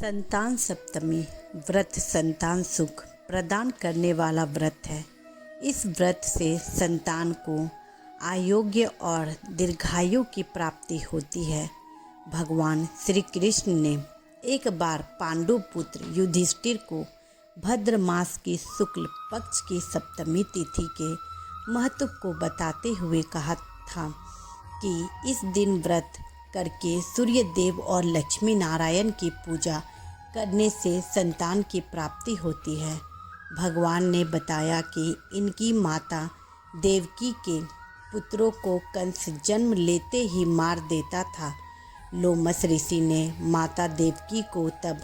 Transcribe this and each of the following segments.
संतान सप्तमी व्रत संतान सुख प्रदान करने वाला व्रत है। इस व्रत से संतान को आरोग्य और दीर्घायु की प्राप्ति होती है। भगवान श्री कृष्ण ने एक बार पांडु पुत्र युधिष्ठिर को भद्र मास की शुक्ल पक्ष की सप्तमी तिथि के महत्व को बताते हुए कहा था कि इस दिन व्रत करके सूर्य देव और लक्ष्मी नारायण की पूजा करने से संतान की प्राप्ति होती है। भगवान ने बताया कि इनकी माता देवकी के पुत्रों को कंस जन्म लेते ही मार देता था। लोमस ऋषि ने माता देवकी को तब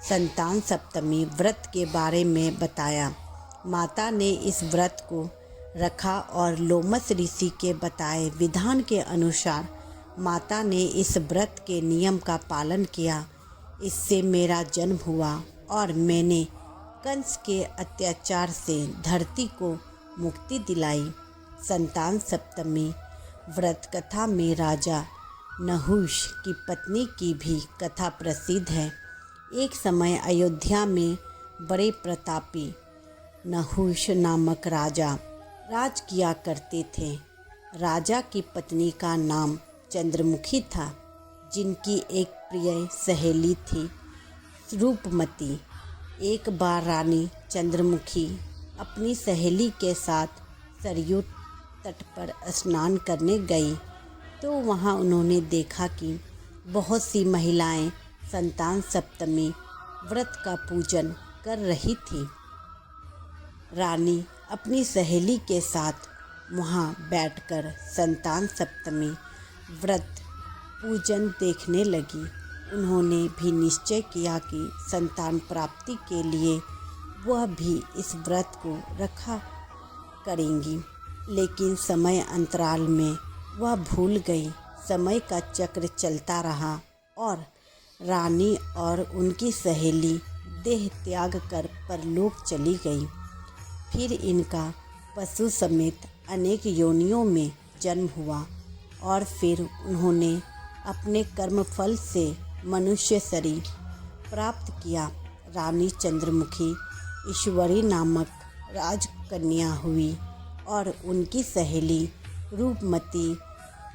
संतान सप्तमी व्रत के बारे में बताया। माता ने इस व्रत को रखा और लोमस ऋषि के बताए विधान के अनुसार माता ने इस व्रत के नियम का पालन किया। इससे मेरा जन्म हुआ और मैंने कंस के अत्याचार से धरती को मुक्ति दिलाई। संतान सप्तमी व्रत कथा में राजा नहुष की पत्नी की भी कथा प्रसिद्ध है। एक समय अयोध्या में बड़े प्रतापी नहुष नामक राजा राज किया करते थे। राजा की पत्नी का नाम चंद्रमुखी था, जिनकी एक प्रिय सहेली थी रूपमती। एक बार रानी चंद्रमुखी अपनी सहेली के साथ सरयू तट पर स्नान करने गई तो वहां उन्होंने देखा कि बहुत सी महिलाएं संतान सप्तमी व्रत का पूजन कर रही थी। रानी अपनी सहेली के साथ वहां बैठकर संतान सप्तमी व्रत पूजन देखने लगी। उन्होंने भी निश्चय किया कि संतान प्राप्ति के लिए वह भी इस व्रत को रखा करेंगी, लेकिन समय अंतराल में वह भूल गई। समय का चक्र चलता रहा और रानी और उनकी सहेली देह त्याग कर परलोक चली गई। फिर इनका पशु समेत अनेक योनियों में जन्म हुआ और फिर उन्होंने अपने कर्मफल से मनुष्य शरीर प्राप्त किया। रानी चंद्रमुखी ईश्वरी नामक राजकन्या हुई और उनकी सहेली रूपमती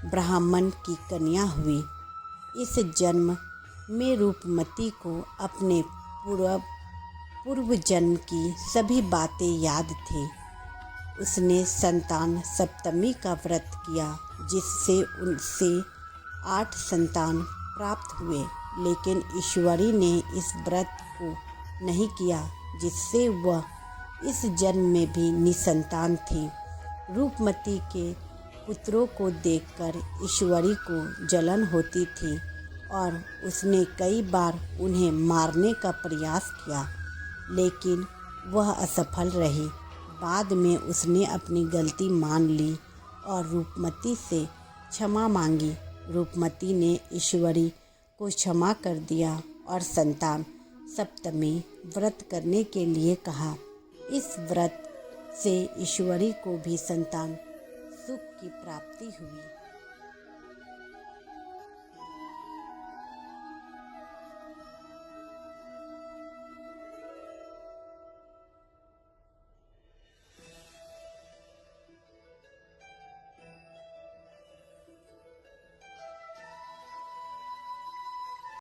ब्राह्मण की कन्या हुई। इस जन्म में रूपमती को अपने पूर्व जन्म की सभी बातें याद थी। उसने संतान सप्तमी का व्रत किया, जिससे उनसे 8 संतान प्राप्त हुए, लेकिन ईश्वरी ने इस व्रत को नहीं किया, जिससे वह इस जन्म में भी निसंतान थी। रूपमती के पुत्रों को देखकर ईश्वरी को जलन होती थी और उसने कई बार उन्हें मारने का प्रयास किया, लेकिन वह असफल रही। बाद में उसने अपनी गलती मान ली और रूपमती से क्षमा मांगी। रूपमती ने ईश्वरी को क्षमा कर दिया और संतान सप्तमी व्रत करने के लिए कहा। इस व्रत से ईश्वरी को भी संतान सुख की प्राप्ति हुई।